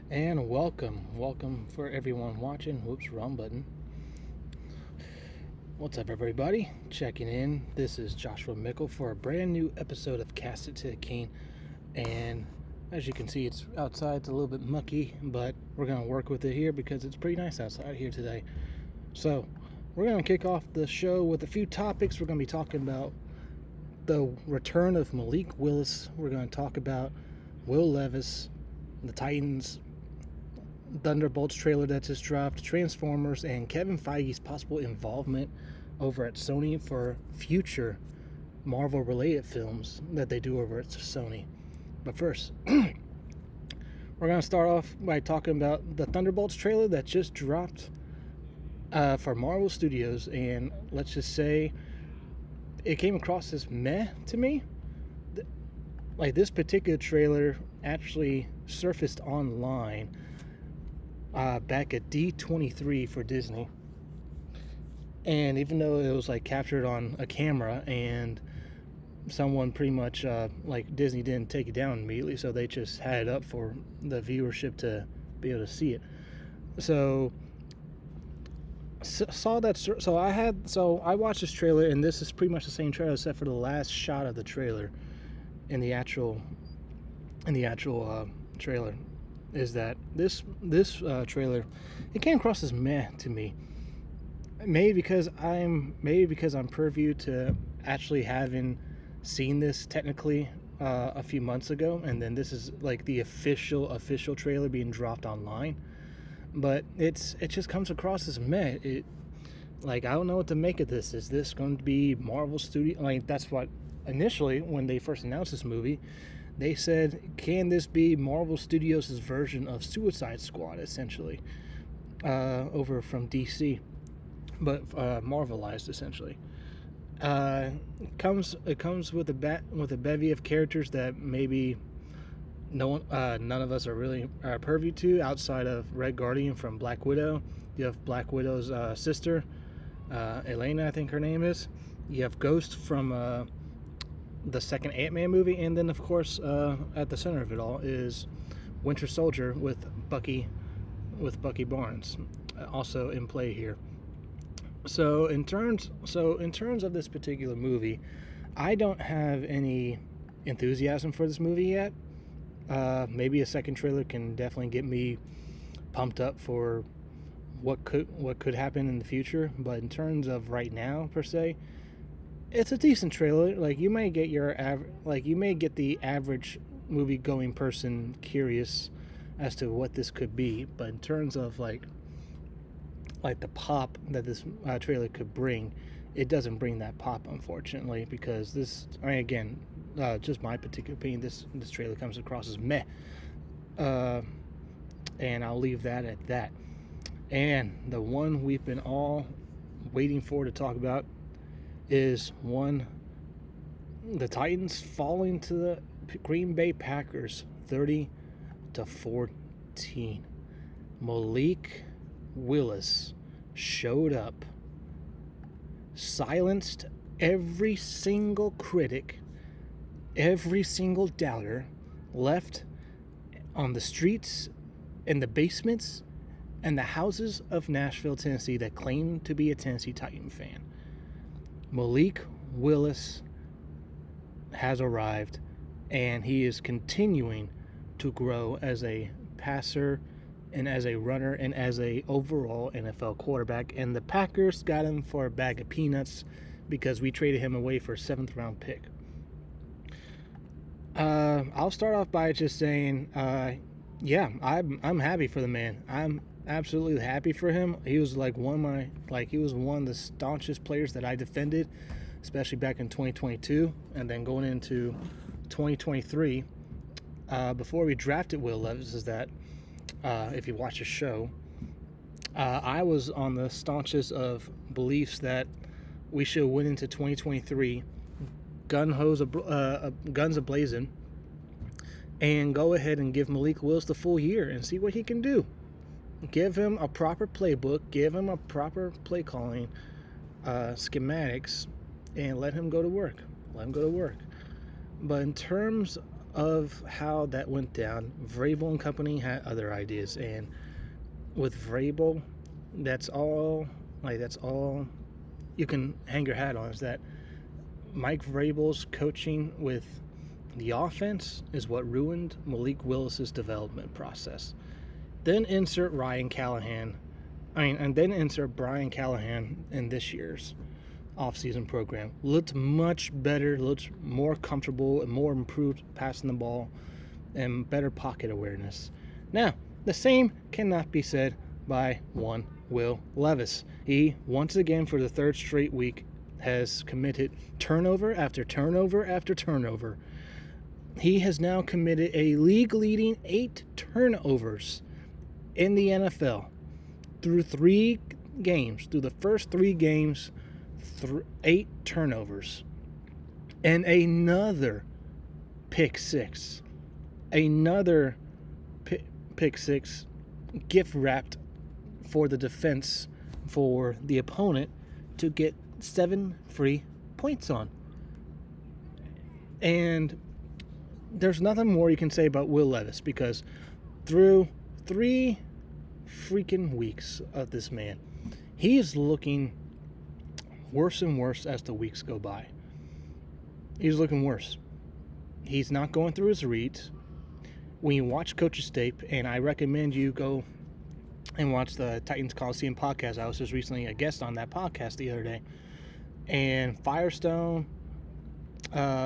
And welcome for everyone watching. Whoops, wrong button. What's up, everybody? Checking in. This is Joshua Mickle for a brand new episode of Cast It to the King. And as you can see, it's outside. It's a little bit mucky, but we're going to work with it here because it's pretty nice outside here today. So we're going to kick off the show with a few topics. We're going to be talking about the return of Malik Willis. We're going to talk about Will Levis, the Titans, Thunderbolts trailer that just dropped, Transformers, and Kevin Feige's possible involvement over at Sony for future Marvel-related films that they do over at Sony. But first, we're going to start off by talking about the Thunderbolts trailer that just dropped for Marvel Studios, and let's just say it came across as meh to me. Like, this particular trailer actually surfaced online back at D23 for Disney, and even though it was like captured on a camera and someone pretty much like Disney didn't take it down immediately, so they just had it up for the viewership to be able to see it. So I watched this trailer, and this is pretty much the same trailer except for the last shot of the trailer in the actual trailer is that this trailer, it came across as meh to me. Maybe because I'm privy to actually having seen this technically a few months ago, and then this is like the official trailer being dropped online. But it just comes across as meh. I don't know what to make of this. Is this going to be Marvel Studio? Like, that's what initially, when they first announced this movie, they said, can this be Marvel Studios' version of Suicide Squad, essentially, over from DC, but Marvelized, essentially. It comes with a bevy of characters that maybe none of us are really privy to, outside of Red Guardian from Black Widow. You have Black Widow's sister, Elena, I think her name is. You have Ghost from the second Ant-Man movie, and then of course at the center of it all is Winter Soldier with Bucky Barnes, also in play here. So in terms of this particular movie, I don't have any enthusiasm for this movie yet. Maybe a second trailer can definitely get me pumped up for what could happen in the future, but in terms of right now per se, it's a decent trailer. Like, you may get the average movie-going person curious as to what this could be, but in terms of like the pop that this trailer could bring, it doesn't bring that pop, unfortunately, because this, again, just my particular opinion, this trailer comes across as meh, and I'll leave that at that. And the one we've been all waiting for to talk about is the Titans falling to the Green Bay Packers 30-14. Malik Willis showed up, silenced every single critic, every single doubter left on the streets, in the basements, and the houses of Nashville, Tennessee, that claimed to be a Tennessee Titan fan. Malik Willis has arrived, and he is continuing to grow as a passer and as a runner and as a overall NFL quarterback. And the Packers got him for a bag of peanuts because we traded him away for a 7th round pick. I'll start off by just saying, yeah, I'm happy for the man. I'm absolutely happy for him. He was one of the staunchest players that I defended, especially back in 2022, and then going into 2023. Before we drafted Will Levis, is that if you watch the show, I was on the staunchest of beliefs that we should win into 2023, guns a-blazing, and go ahead and give Malik Willis the full year and see what he can do. Give him a proper playbook, give him a proper play calling, schematics, and let him go to work. But in terms of how that went down, Vrabel and company had other ideas, and with Vrabel, that's all you can hang your hat on, is that Mike Vrabel's coaching with the offense is what ruined Malik Willis's development process. Then insert Brian Callahan in this year's offseason program. Looked much better, looked more comfortable and more improved passing the ball and better pocket awareness. Now, the same cannot be said by one Will Levis. He, once again for the third straight week, has committed turnover after turnover after turnover. He has now committed a league-leading 8 turnovers in the NFL through 3 games. Through the first 3 games, 8 turnovers. And another pick six. Another pick six gift wrapped for the defense for the opponent to get 7 free points on. And there's nothing more you can say about Will Levis, because through 3 freaking weeks of this man, he is looking worse and worse as the weeks go by. He's looking worse. He's not going through his reads. When you watch Coach's tape, and I recommend you go and watch the Titans Coliseum podcast. I was just recently a guest on that podcast the other day. And Firestone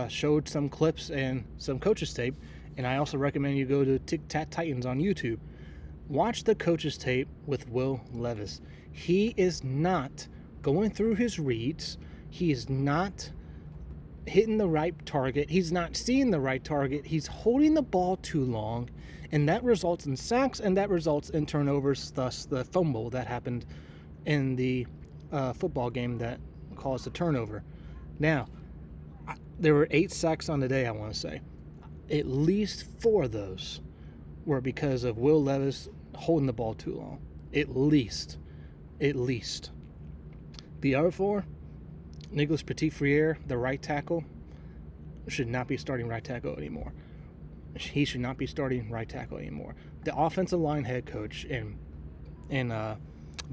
showed some clips and some Coach's tape. And I also recommend you go to Tic Tac Titans on YouTube. Watch the Coach's tape with Will Levis. He is not going through his reads. He is not hitting the right target. He's not seeing the right target. He's holding the ball too long, and that results in sacks, and that results in turnovers, thus the fumble that happened in the football game that caused the turnover. Now, there were 8 sacks on the day, I want to say. At least 4 of those were because of Will Levis holding the ball too long. At least. The other 4, Nicholas Petit-Frere, the right tackle, should not be starting right tackle anymore. He should not be starting right tackle anymore. The offensive line head coach and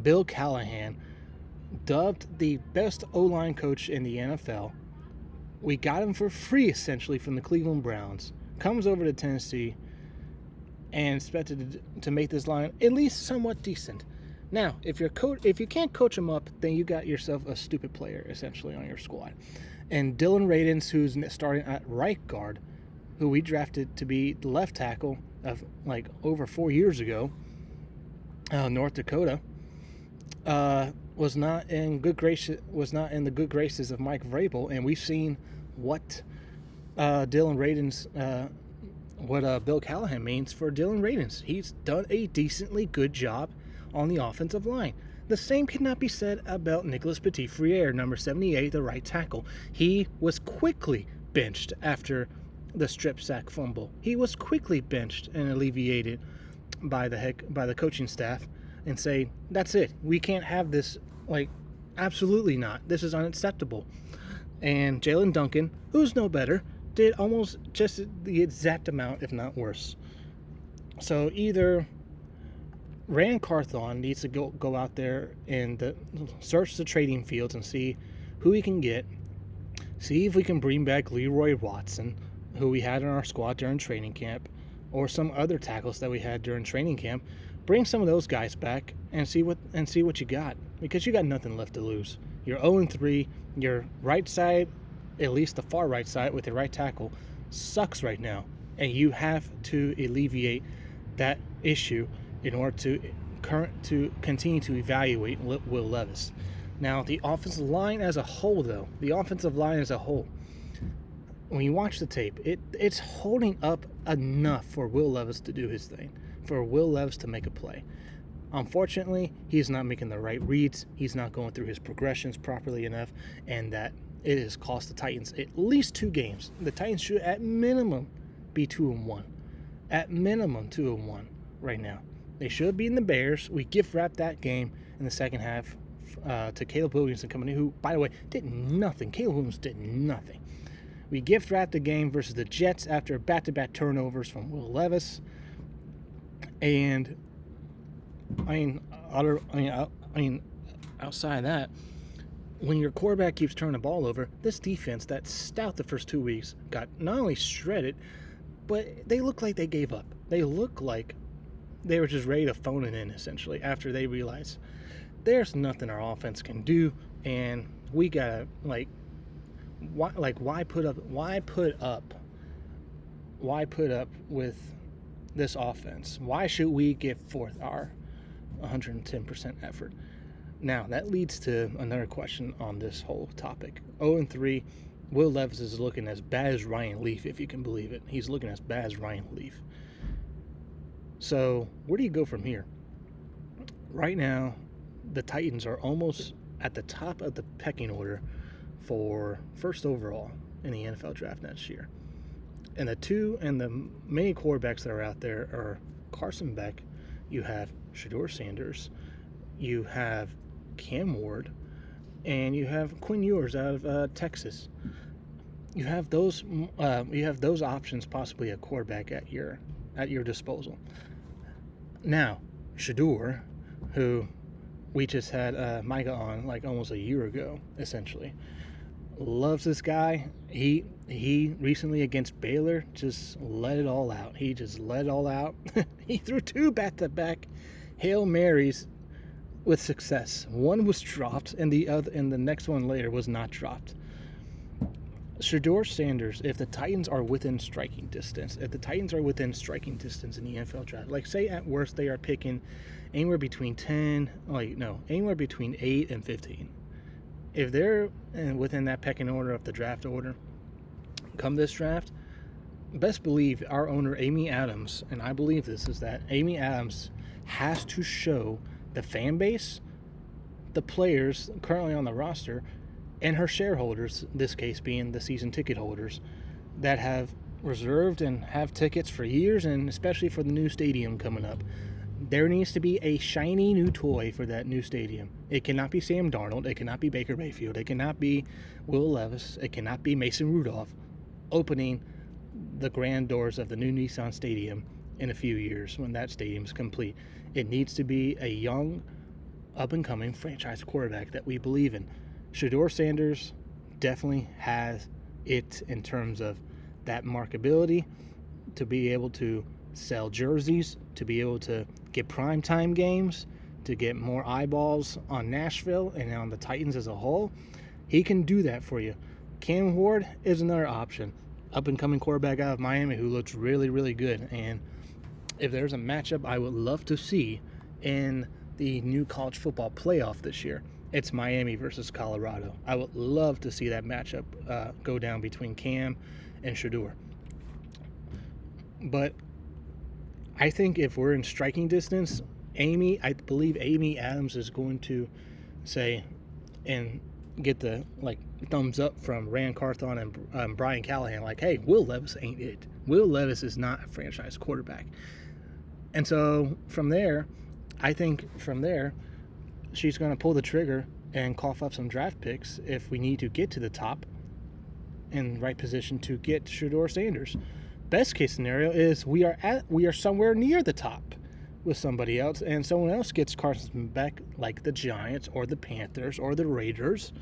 Bill Callahan, dubbed the best O-line coach in the NFL. We got him for free, essentially, from the Cleveland Browns. Comes over to Tennessee and expected to make this line at least somewhat decent. Now, if you can't coach him up, then you got yourself a stupid player, essentially, on your squad. And Dylan Radins, who's starting at right guard, who we drafted to be the left tackle of over 4 years ago, North Dakota, was not in the good graces of Mike Vrabel, and we've seen what Dylan Radins, what Bill Callahan means for Dylan Radins. He's done a decently good job on the offensive line. The same cannot be said about Nicholas Petit-Frere, number 78, the right tackle. He was quickly benched after the strip sack fumble. He was quickly benched and alleviated by the coaching staff and say, that's it. We can't have this. Absolutely not. This is unacceptable. And Jalen Duncan, who's no better, did almost just the exact amount, if not worse. So either Rand Carthon needs to go out there and search the trading fields and see who he can get. See if we can bring back Leroy Watson, who we had in our squad during training camp, or some other tackles that we had during training camp. Bring some of those guys back and see what you got, because you got nothing left to lose. You're 0-3. Your right side, at least the far right side with your right tackle, sucks right now, and you have to alleviate that issue in order to continue to evaluate Will Levis. Now, the offensive line as a whole, when you watch the tape, it's holding up enough for Will Levis to do his thing, for Will Levis to make a play. Unfortunately, he's not making the right reads. He's not going through his progressions properly enough, and that it has cost the Titans at least 2 games. The Titans should, at minimum, be 2-1. At minimum, 2-1 right now. They should have beaten the Bears. We gift wrapped that game in the second half to Caleb Williams and company, who, by the way, did nothing. Caleb Williams did nothing. We gift wrapped the game versus the Jets after back-to-back turnovers from Will Levis. And outside of that, when your quarterback keeps turning the ball over, this defense that's stout the first 2 weeks got not only shredded, but they look like they gave up. They look like they were just ready to phone it in, essentially, after they realized there's nothing our offense can do, and we gotta why put up with this offense? Why should we give forth our 110% effort? Now, that leads to another question on this whole topic. 0-3, Will Levis is looking as bad as Ryan Leaf, if you can believe it. He's looking as bad as Ryan Leaf. So, where do you go from here? Right now, the Titans are almost at the top of the pecking order for first overall in the NFL draft next year. And the many quarterbacks that are out there are Carson Beck, you have Shedeur Sanders, you have Cam Ward, and you have Quinn Ewers out of Texas. You have those options, possibly a quarterback at your disposal. Now, Shedeur, who we just had Micah on like almost a year ago, essentially, loves this guy. He recently against Baylor just let it all out. He just let it all out. He threw 2 back-to-back Hail Marys with success. One was dropped, and the next one later was not dropped. Shedeur Sanders, if the Titans are within striking distance in the NFL draft, like say at worst they are picking anywhere between 8 and 15. If they're within that pecking order of the draft order, come this draft, best believe our owner, Amy Adams, and I believe this, is that Amy Adams has to show the fan base, the players currently on the roster, and her shareholders, this case being the season ticket holders, that have reserved and have tickets for years, and especially for the new stadium coming up. There needs to be a shiny new toy for that new stadium. It cannot be Sam Darnold. It cannot be Baker Mayfield. It cannot be Will Levis. It cannot be Mason Rudolph opening the grand doors of the new Nissan Stadium in a few years when that stadium's complete. It needs to be a young, up-and-coming franchise quarterback that we believe in. Shedeur Sanders definitely has it in terms of that markability to be able to sell jerseys, to be able to get primetime games, to get more eyeballs on Nashville and on the Titans as a whole. He can do that for you. Cam Ward is another option. Up-and-coming quarterback out of Miami who looks really, really good. And if there's a matchup I would love to see in the new college football playoff this year, it's Miami versus Colorado. I would love to see that matchup go down between Cam and Shedeur. But I think if we're in striking distance, I believe Amy Adams is going to say and get the thumbs up from Rand Carthon and Brian Callahan, like, hey, Will Levis ain't it. Will Levis is not a franchise quarterback. And so from there, she's going to pull the trigger and cough up some draft picks if we need to get to the top in the right position to get Shedeur Sanders. Best case scenario is we are somewhere near the top with somebody else, and someone else gets Carson Beck, like the Giants or the Panthers or the Raiders,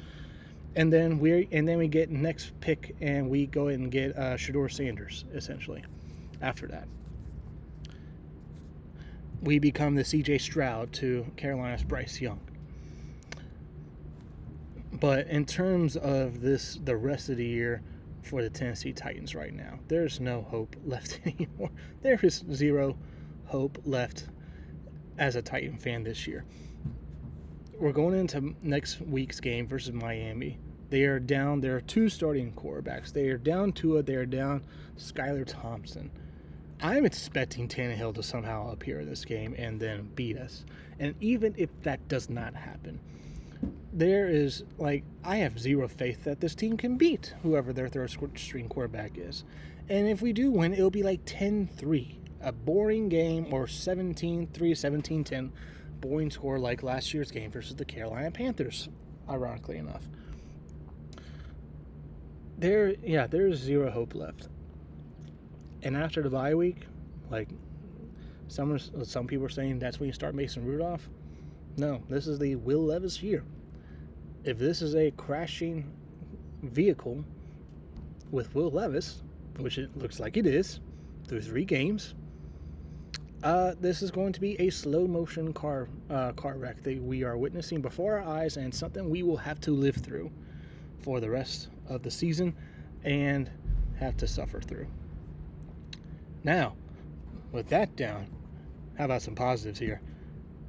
and then we get next pick and we go ahead and get Shedeur Sanders. Essentially, after that, we become the C.J. Stroud to Carolina's Bryce Young. But in terms of the rest of the year for the Tennessee Titans right now, there's no hope left anymore. There is zero hope left as a Titan fan this year. We're going into next week's game versus Miami. They are down. There are 2 starting quarterbacks. They are down Tua. They are down Skylar Thompson. I'm expecting Tannehill to somehow appear in this game and then beat us. And even if that does not happen, I have zero faith that this team can beat whoever their third-string quarterback is. And if we do win, it'll be like 10-3. A boring game, or 17-3, 17-10. Boring score like last year's game versus the Carolina Panthers, ironically enough. there's zero hope left. And after the bye week, like some people are saying that's when you start Mason Rudolph. No, this is the Will Levis year. If this is a crashing vehicle with Will Levis, which it looks like it is, through 3 games, this is going to be a slow motion car wreck that we are witnessing before our eyes, and something we will have to live through for the rest of the season and have to suffer through. Now, with that down, how about some positives here?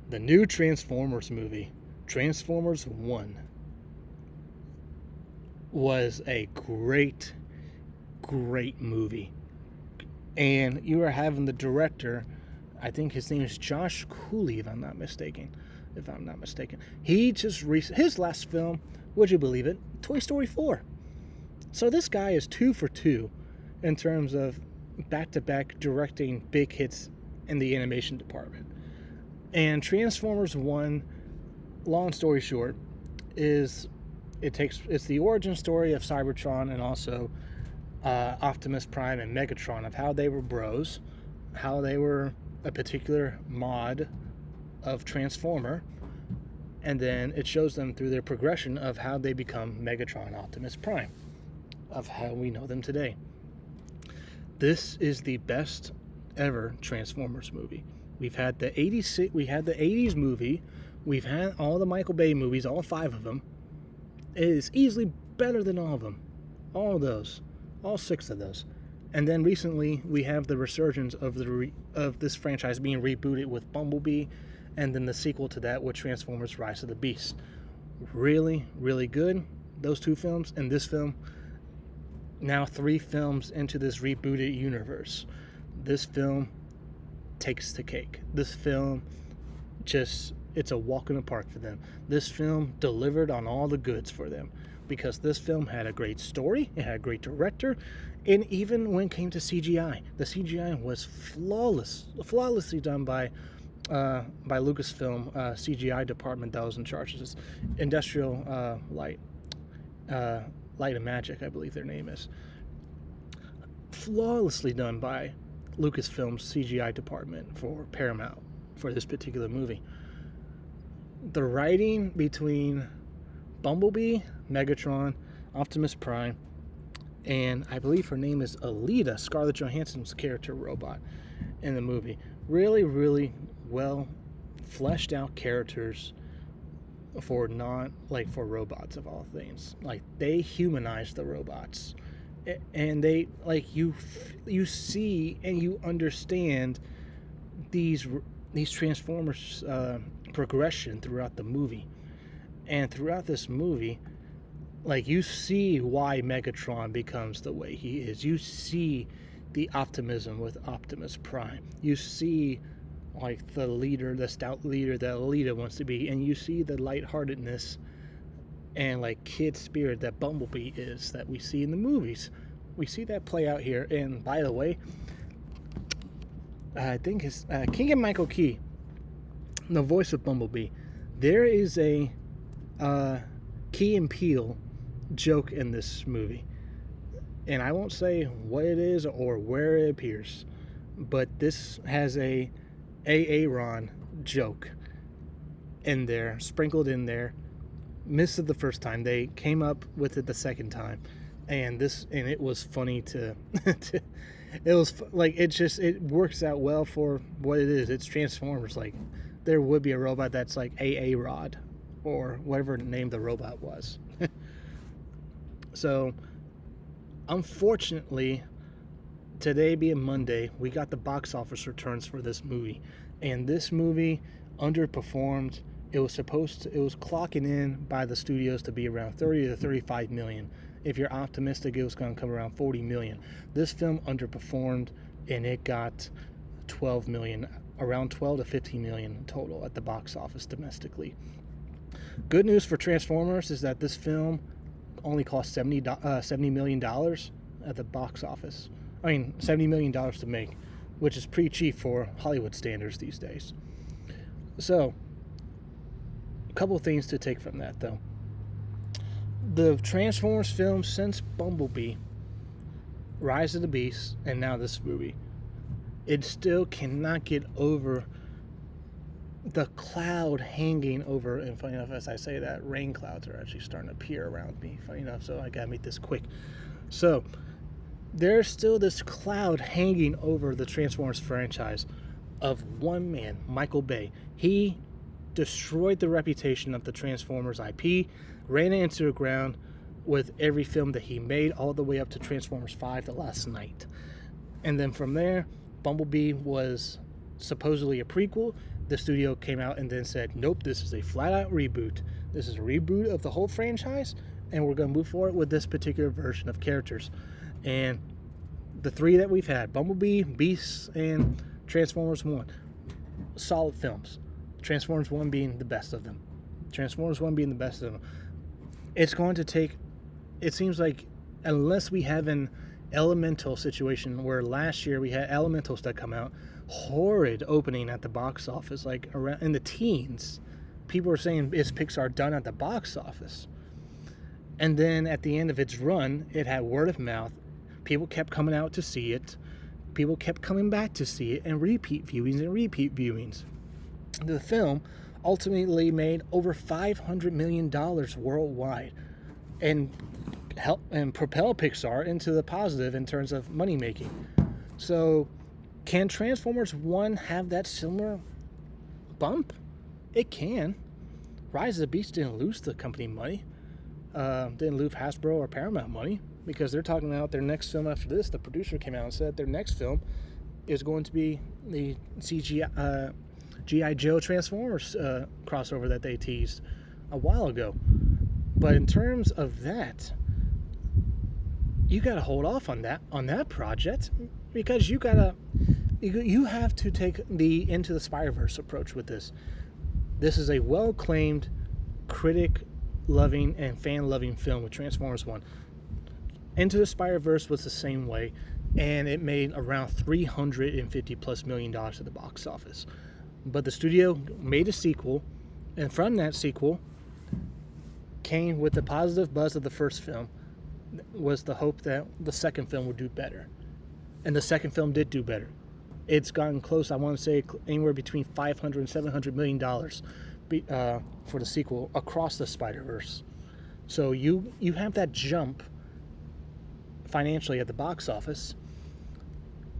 The new Transformers movie, Transformers 1, was a great movie. And you are having the director, I think his name is Josh Cooley, if I'm not mistaken. He just his last film, would you believe it? Toy Story 4. So this guy is 2 for 2 in terms of back-to-back directing big hits in the animation department. And Transformers 1, long story short, it's the origin story of Cybertron and also Optimus Prime and Megatron, of how they were bros, how they were a particular mod of Transformer, and then it shows them through their progression of how they become Megatron, Optimus Prime, of how we know them today. This is the best ever Transformers movie. We've had the 80s movie, we've had all the Michael Bay movies, all 5 of them. It is easily better than all of them. All of those. All 6 of those. And then recently, we have the resurgence of this franchise being rebooted with Bumblebee, and then the sequel to that with Transformers Rise of the Beast. Really, really good. Those 2 films, and this film, now 3 films into this rebooted universe. This film takes the cake. This film it's a walk in the park for them. This film delivered on all the goods for them, because this film had a great story, it had a great director, and even when it came to CGI, the CGI was flawlessly done by Lucasfilm CGI department that was in charge of this. Industrial Light and Magic, I believe their name is. Flawlessly done by Lucasfilm's CGI department for Paramount for this particular movie. The writing between Bumblebee, Megatron, Optimus Prime, and I believe her name is Alita, Scarlett Johansson's character robot in the movie. Really, really well fleshed out characters for robots of all things. Like, they humanize the robots, and they, like, you see and you understand these Transformers progression throughout the movie. And throughout this movie, like, you see why Megatron becomes the way he is. You see the optimism with Optimus Prime. You see, like, the leader, the stout leader that Alita wants to be. And you see the lightheartedness and, like, kid spirit that Bumblebee is, that we see in the movies. We see that play out here. And by the way, I think it's Keegan Michael Key, the voice of Bumblebee. There is a Key and Peele joke in this movie, and I won't say what it is or where it appears, but this has a Aaron joke in there, sprinkled in there. Missed it the first time. They came up with it the second time, and it was funny to it was like, it works out well for what it is. It's Transformers. Like, there would be a robot that's like Rod, or whatever name the robot was. So, unfortunately, today being Monday, we got the box office returns for this movie. And this movie underperformed. It was clocking in by the studios to be around 30 to 35 million. If you're optimistic, it was going to come around 40 million. This film underperformed, and it got 12 million, around 12 to 15 million total at the box office domestically. Good news for Transformers is that this film only cost $70 million at the box office. I mean, $70 million to make, which is pretty cheap for Hollywood standards these days. So, a couple of things to take from that, though. the Transformers films since Bumblebee, Rise of the Beast, and now this movie, it still cannot get over the cloud hanging over. And funny enough, as I say that, rain clouds are actually starting to appear around me. Funny enough, so I gotta make this quick. So there's still this cloud hanging over the Transformers franchise of one man, Michael Bay. He destroyed the reputation of the Transformers IP, ran it into the ground with every film that he made, all the way up to Transformers 5, The Last Night. And then from there, Bumblebee was supposedly a prequel. The studio came out and then said, nope, this is a flat-out reboot. This is a reboot of the whole franchise, and we're going to move forward with this particular version of characters. And the three that we've had, Bumblebee, Beast, and Transformers 1, solid films. Transformers 1 being the best of them. It's going to take, it seems like, unless we have an Elemental situation where last year we had Elementals that come out, horrid opening at the box office, like around in the teens. People were saying, is Pixar done at the box office? And then at the end of its run, it had word of mouth. People kept coming out to see it. People kept coming back to see it, and repeat viewings. The film ultimately made over $500 million worldwide and help and propel Pixar into the positive in terms of money making. So can Transformers 1 have that similar bump? It can. Rise of the Beast didn't lose the company money. Didn't lose Hasbro or Paramount money, because they're talking about their next film after this. The producer came out and said their next film is going to be the CGI G.I. Joe Transformers crossover that they teased a while ago. But in terms of that, you got to hold off on that project, because you have to take the Into the Spider-Verse approach with this. This is a well-acclaimed, critic-loving and fan-loving film with Transformers 1. Into the Spider-Verse was the same way, and it made around $350+ million at the box office. But the studio made a sequel, and from that sequel came, with the positive buzz of the first film, was the hope that the second film would do better. And the second film did do better. It's gotten close, I want to say, anywhere between $500 and $700 million for the sequel across the Spider-Verse. So you have that jump financially at the box office.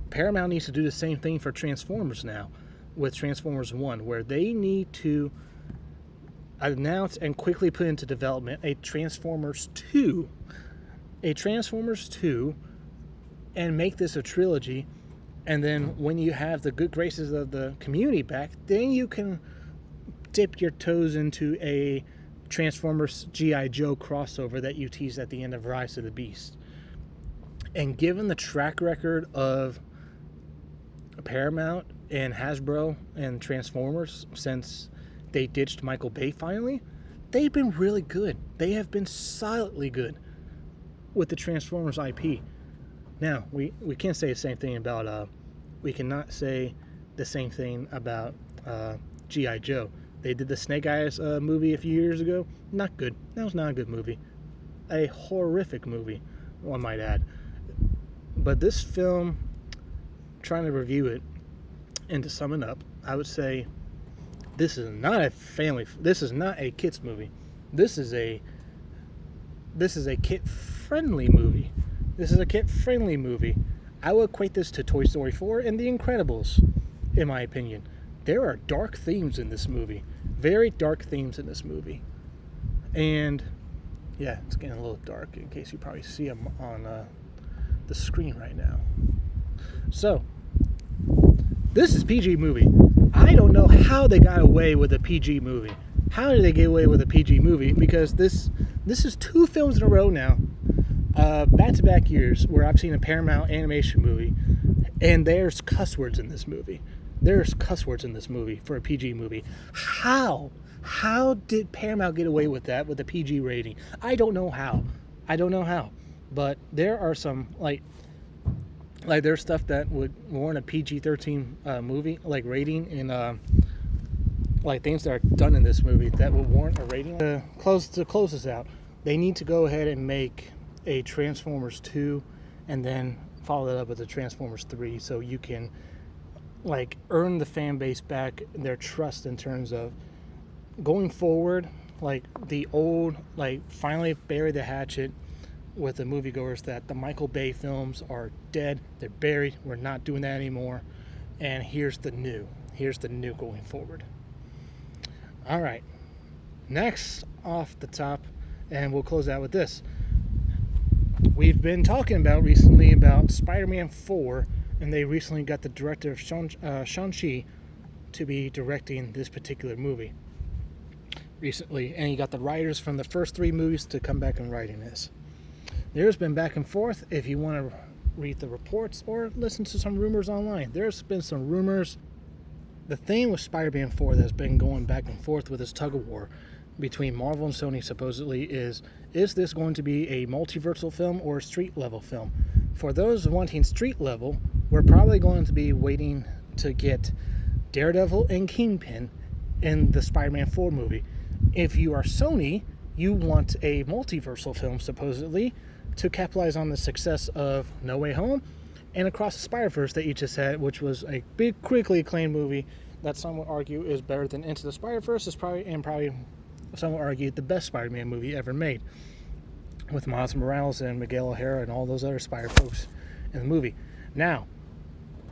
Paramount needs to do the same thing for Transformers now, with Transformers 1, where they need to announce and quickly put into development a Transformers 2, and make this a trilogy. And then when you have the good graces of the community back, then you can dip your toes into a Transformers G.I. Joe crossover that you teased at the end of Rise of the Beast. And given the track record of Paramount and Hasbro and Transformers since they ditched Michael Bay finally, they've been really good. They have been solidly good with the Transformers IP. Now, we can't say the same thing about, we cannot say the same thing about G.I. Joe. They did the Snake Eyes movie a few years ago. Not good. That was not a good movie. A horrific movie, one might add. But this film, trying to review it and to sum it up, I would say this is not a kids movie. This is a kid-friendly movie. I will equate this to Toy Story 4 and The Incredibles, in my opinion. There are dark themes in this movie. Very dark themes in this movie. And, yeah, it's getting a little dark, in case you probably see them on the screen right now. So, this is PG movie. I don't know how they got away with a PG movie. How did they get away with a PG movie? Because this is 2 films in a row now, back-to-back years, where I've seen a Paramount animation movie, and there's cuss words in this movie. There's cuss words in this movie for a PG movie. How? How did Paramount get away with that with a PG rating? I don't know how. But there are some, like there's stuff that would warrant a PG-13 movie, like rating, and like things that are done in this movie that would warrant a rating. To close this out, they need to go ahead and make a Transformers 2 and then follow that up with a Transformers 3 so you can like earn the fan base back their trust in terms of going forward, like the old, like finally bury the hatchet with the moviegoers that the Michael Bay films are dead, they're buried, we're not doing that anymore, and here's the new going forward. All right, next off the top, and we'll close out with this. We've been talking about recently about Spider-Man 4, and they recently got the director of Shang-Chi to be directing this particular movie recently, and he got the writers from the first 3 movies to come back and writing this. There's been back and forth. If you want to read the reports or listen to some rumors online, there's been some rumors. The thing with Spider-Man 4 that's been going back and forth with this tug-of-war between Marvel and Sony supposedly is this going to be a multiversal film or a street-level film? For those wanting street-level, we're probably going to be waiting to get Daredevil and Kingpin in the Spider-Man 4 movie. If you are Sony, you want a multiversal film, supposedly, to capitalize on the success of No Way Home and Across the Spider-Verse that you just had, which was a big, critically acclaimed movie that some would argue is better than Into the Spider-Verse, probably some would argue the best Spider-Man movie ever made, with Miles Morales and Miguel O'Hara and all those other Spider folks in the movie. Now,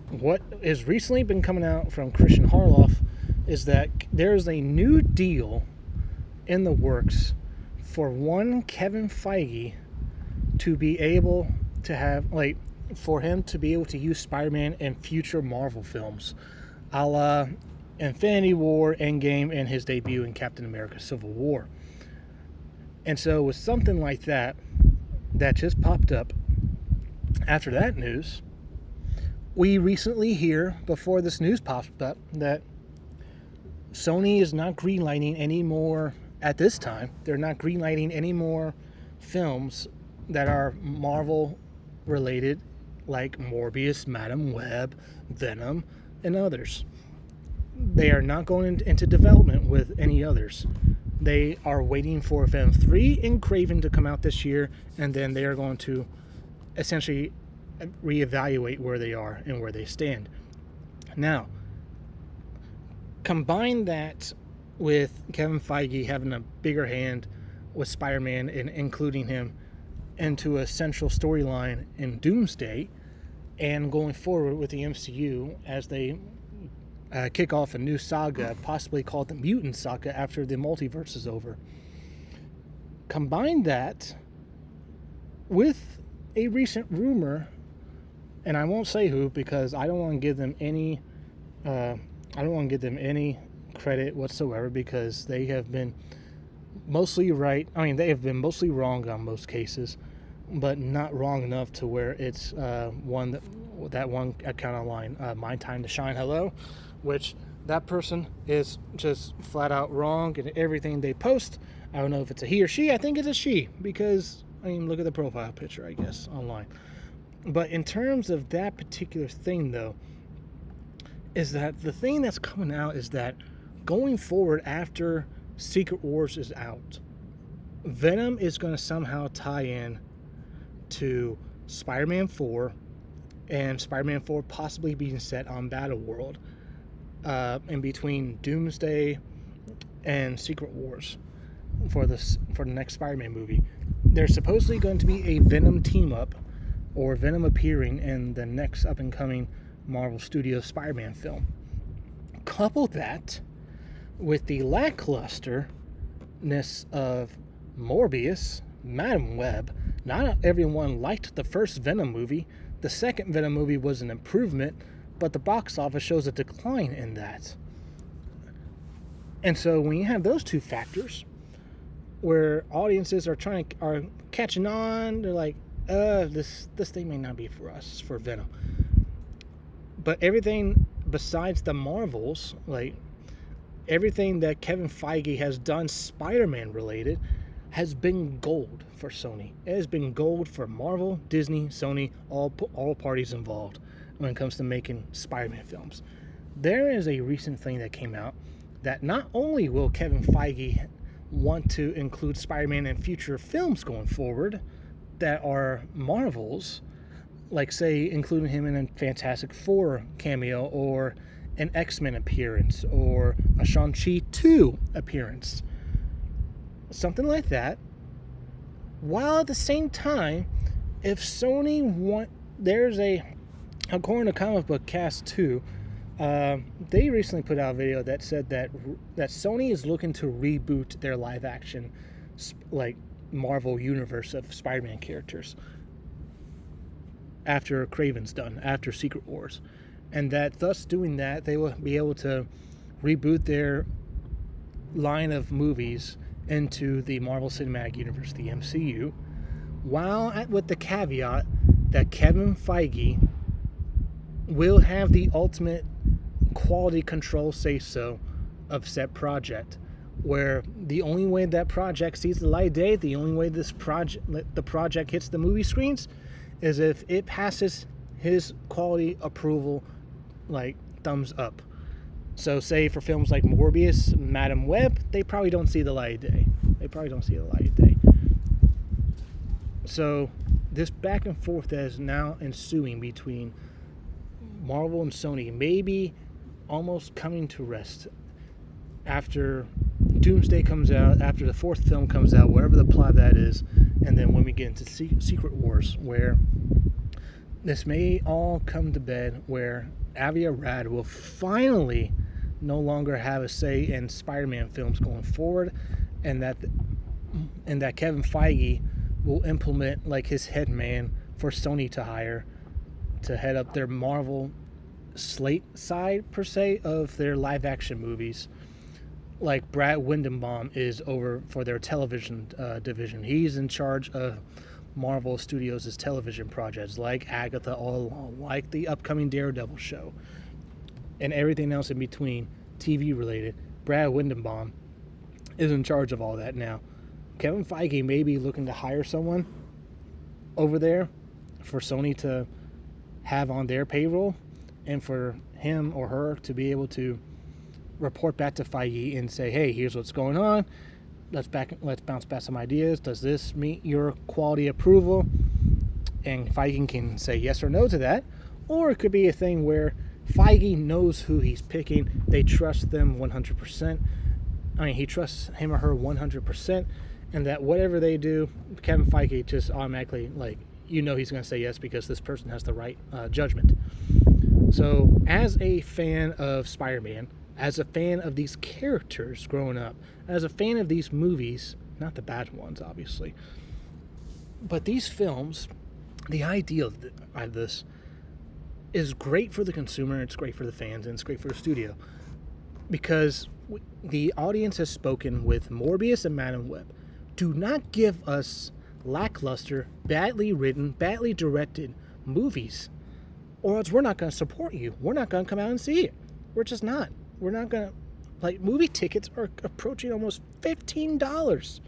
what has recently been coming out from Christian Harloff is that there's a new deal in the works for one Kevin Feige to be able to have, like, for him to be able to use Spider-Man in future Marvel films, a la Infinity War, Endgame, and his debut in Captain America Civil War. And so with something like that just popped up, after that news, we recently hear, before this news popped up, that Sony is not greenlighting any more, at this time, they're not greenlighting any more films that are Marvel related, like Morbius, Madam Web, Venom, and others. They are not going into development with any others. They are waiting for Venom 3 and Kraven to come out this year, and then they are going to essentially reevaluate where they are and where they stand. Now, combine that with Kevin Feige having a bigger hand with Spider-Man and including him into a central storyline in Doomsday, and going forward with the MCU as they kick off a new saga, possibly called the Mutant Saga, after the multiverse is over. Combine that with a recent rumor, and I won't say who because I don't want to give them any credit whatsoever, because they have been mostly right. I mean, they have been mostly wrong on most cases, but not wrong enough to where it's one account online, My Time to Shine, hello, which that person is just flat out wrong in everything they post. I don't know if it's a he or she. I think it's a she, because I mean, look at the profile picture, I guess, online. But in terms of that particular thing, though, is that the thing that's coming out is that going forward after Secret Wars is out, Venom is going to somehow tie in to Spider-Man 4, and Spider-Man 4 possibly being set on Battleworld in between Doomsday and Secret Wars for the next Spider-Man movie. There's supposedly going to be a Venom team-up, or Venom appearing in the next up-and-coming Marvel Studios Spider-Man film. Couple that with the lacklusterness of Morbius, Madam Web. Not everyone liked the first Venom movie. The second Venom movie was an improvement, but the box office shows a decline in that. And so when you have those two factors, where audiences are catching on, they're like, this thing may not be for us, for Venom. But everything besides the Marvels, like everything that Kevin Feige has done Spider-Man related, has been gold for Sony. It has been gold for Marvel, Disney, Sony, all parties involved when it comes to making Spider-Man films. There is a recent thing that came out that not only will Kevin Feige want to include Spider-Man in future films going forward that are Marvel's, like say including him in a Fantastic Four cameo or an X-Men appearance or a Shang-Chi 2 appearance, something like that, while at the same time, if Sony according to Comic Book Cast 2, they recently put out a video that said that Sony is looking to reboot their live action like Marvel universe of Spider-Man characters after Kraven's done, after Secret Wars, and that thus doing that they will be able to reboot their line of movies into the Marvel Cinematic Universe, the MCU, with the caveat that Kevin Feige will have the ultimate quality control say-so of said project, where the only way that project sees the light of day, the only way the project hits the movie screens, is if it passes his quality approval, like thumbs up. So say for films like Morbius, Madam Web, they probably don't see the light of day. So this back and forth that is now ensuing between Marvel and Sony may be almost coming to rest after Doomsday comes out, after the fourth film comes out, whatever the plot of that is, and then when we get into Secret Wars, where this may all come to bed, where Avi Arad will finally no longer have a say in Spider-Man films going forward, and that Kevin Feige will implement like his head man for Sony to hire to head up their Marvel slate side per se of their live action movies. Like Brad Windenbaum is over for their television division. He's in charge of Marvel Studios' television projects like Agatha All Along, like the upcoming Daredevil show, and everything else in between TV related. Brad Windenbaum is in charge of all that now. Kevin Feige may be looking to hire someone over there for Sony to have on their payroll, and for him or her to be able to report back to Feige and say, hey, here's what's going on. Let's bounce back some ideas. Does this meet your quality approval? And Feige can say yes or no to that. Or it could be a thing where Feige knows who he's picking. They trust them 100%. He trusts him or her 100%. And that whatever they do, Kevin Feige just automatically, he's going to say yes because this person has the right judgment. So as a fan of Spider-Man, as a fan of these characters growing up, as a fan of these movies, not the bad ones, obviously, but these films, the idea of this is great for the consumer, it's great for the fans, and it's great for the studio. Because the audience has spoken with Morbius and Madam Web. Do not give us lackluster, badly written, badly directed movies, or else we're not going to support you. We're not going to come out and see it. We're just not. We're not going to. Movie tickets are approaching almost $15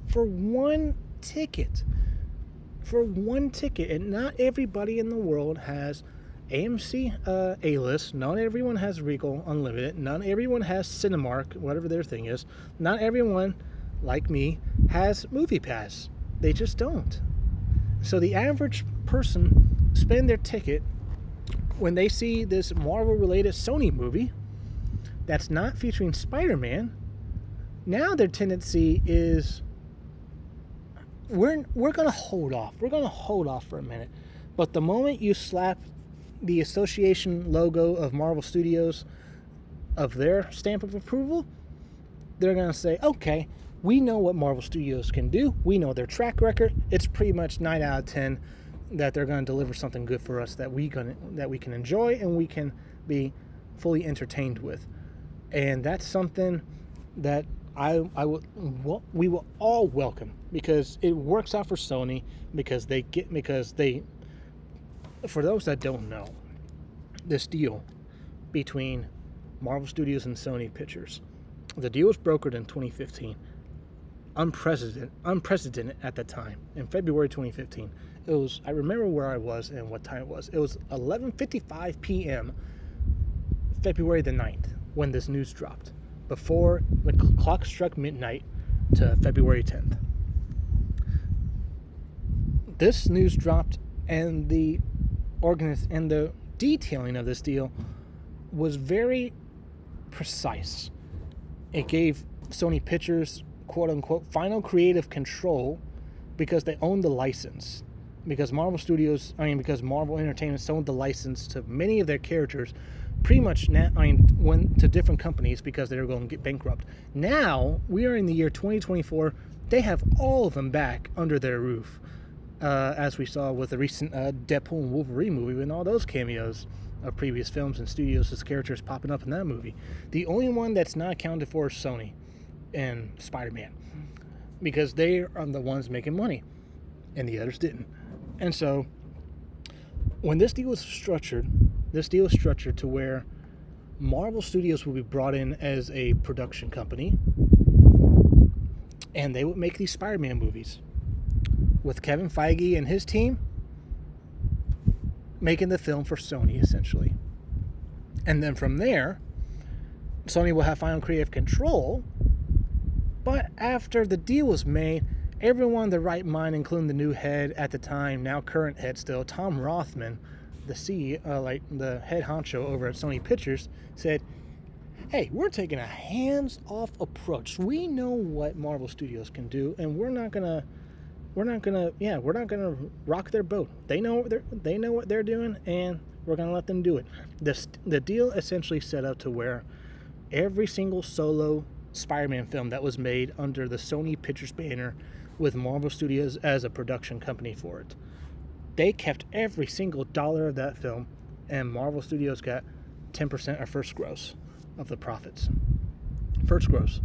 for one ticket. And not everybody in the world has AMC A-List. Not everyone has Regal Unlimited. Not everyone has Cinemark, whatever their thing is. Not everyone, like me, has Movie Pass. They just don't. So the average person spend their ticket when they see this Marvel-related Sony movie that's not featuring Spider-Man. Now their tendency is we're going to hold off. We're going to hold off for a minute. But the moment you slap the association logo of Marvel Studios of their stamp of approval, they're going to say, okay, we know what Marvel Studios can do. We know their track record. It's pretty much 9 out of 10 that they're going to deliver something good for us that we can enjoy and we can be fully entertained with. And that's something that we will all welcome, because it works out for Sony, because for those that don't know, this deal between Marvel Studios and Sony Pictures, the deal was brokered in 2015. Unprecedented at the time. In February 2015, I remember where I was and what time it was. It was 11:55 p.m. February the 9th when this news dropped. Before the clock struck midnight, to February 10th. This news dropped, and the detailing of this deal was very precise. It gave Sony Pictures, quote unquote, final creative control because they owned the license. Because Marvel Entertainment owned the license to many of their characters, pretty much went to different companies because they were going to get bankrupt. Now, we are in the year 2024. They have all of them back under their roof. As we saw with the recent Deadpool and Wolverine movie, and all those cameos of previous films and studios' characters popping up in that movie. The only one that's not accounted for is Sony and Spider-Man, because they are the ones making money, and the others didn't. And so, when this deal was structured to where Marvel Studios will be brought in as a production company, and they would make these Spider-Man movies with Kevin Feige and his team making the film for Sony, essentially. And then from there, Sony will have final creative control. But after the deal was made, everyone in the right mind, including the new head at the time, now current head still, Tom Rothman, the the head honcho over at Sony Pictures, said, hey, we're taking a hands-off approach. We know what Marvel Studios can do, and we're not gonna rock their boat. They know what they're doing, and we're gonna let them do it. The deal essentially set up to where every single solo Spider-Man film that was made under the Sony Pictures banner with Marvel Studios as a production company for it, they kept every single dollar of that film, and Marvel Studios got 10% of first gross of the profits. First gross.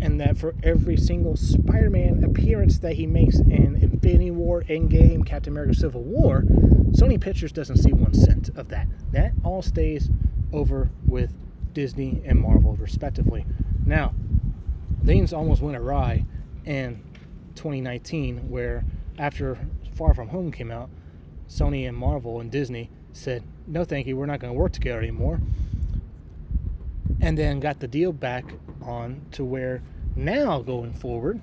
And that for every single Spider-Man appearance that he makes in Infinity War, Endgame, Captain America Civil War, Sony Pictures doesn't see 1 cent of that. That all stays over with Disney and Marvel, respectively. Now, things almost went awry in 2019, where after Far From Home came out, Sony and Marvel and Disney said, no thank you, we're not going to work together anymore. And then got the deal back on to where now going forward,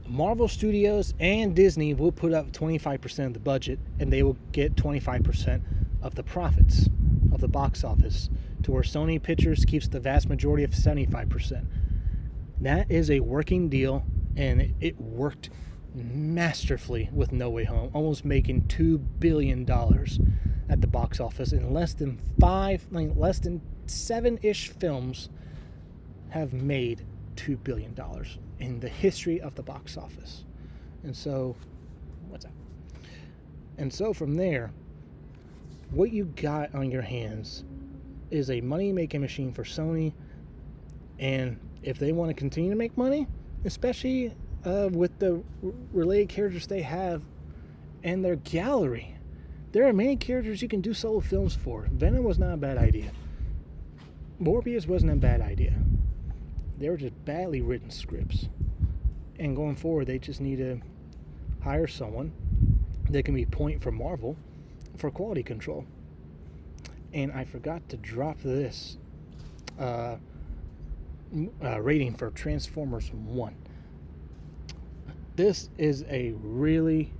Marvel Studios and Disney will put up 25% of the budget, and they will get 25% of the profits of the box office, to where Sony Pictures keeps the vast majority of 75%. That is a working deal, and it worked masterfully with No Way Home, almost making $2 billion at the box office in less than 7-ish films have made $2 billion in the history of the box office. And so, And so from there, what you got on your hands is a money-making machine for Sony, and if they want to continue to make money, especially with the related characters they have in their gallery, there are many characters you can do solo films for. Venom was not a bad idea. Morbius wasn't a bad idea. They were just badly written scripts. And going forward, they just need to hire someone that can be point for Marvel for quality control. And I forgot to drop this rating for Transformers 1. This is a really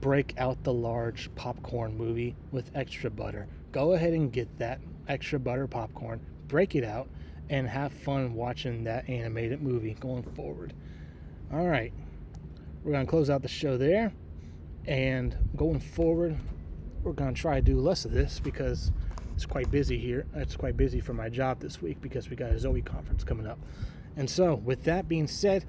break out the large popcorn movie with extra butter. Go ahead and get that extra butter popcorn, break it out, and have fun watching that animated movie going forward. All right, we're going to close out the show there, and going forward, we're going to try to do less of this because it's quite busy here. It's quite busy for my job this week because we got a Zoe conference coming up. And so, with that being said,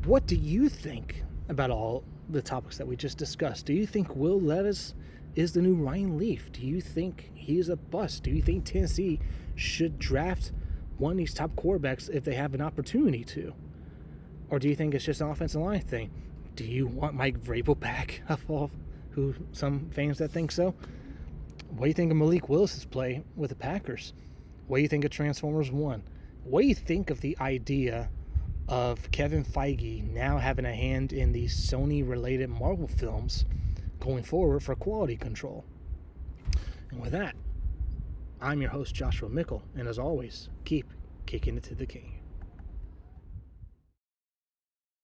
what do you think about all the topics that we just discussed? Do you think Will Levis is the new Ryan Leaf? Do you think he's a bust? Do you think Tennessee should draft one of these top quarterbacks if they have an opportunity to? Or do you think it's just an offensive line thing? Do you want Mike Vrabel back, who some fans that think so? What do you think of Malik Willis's play with the Packers? What do you think of Transformers 1? What do you think of the idea of Kevin Feige now having a hand in these Sony-related Marvel films going forward for quality control? And with that, I'm your host, Joshua Mickle, and as always, keep kicking it to the king.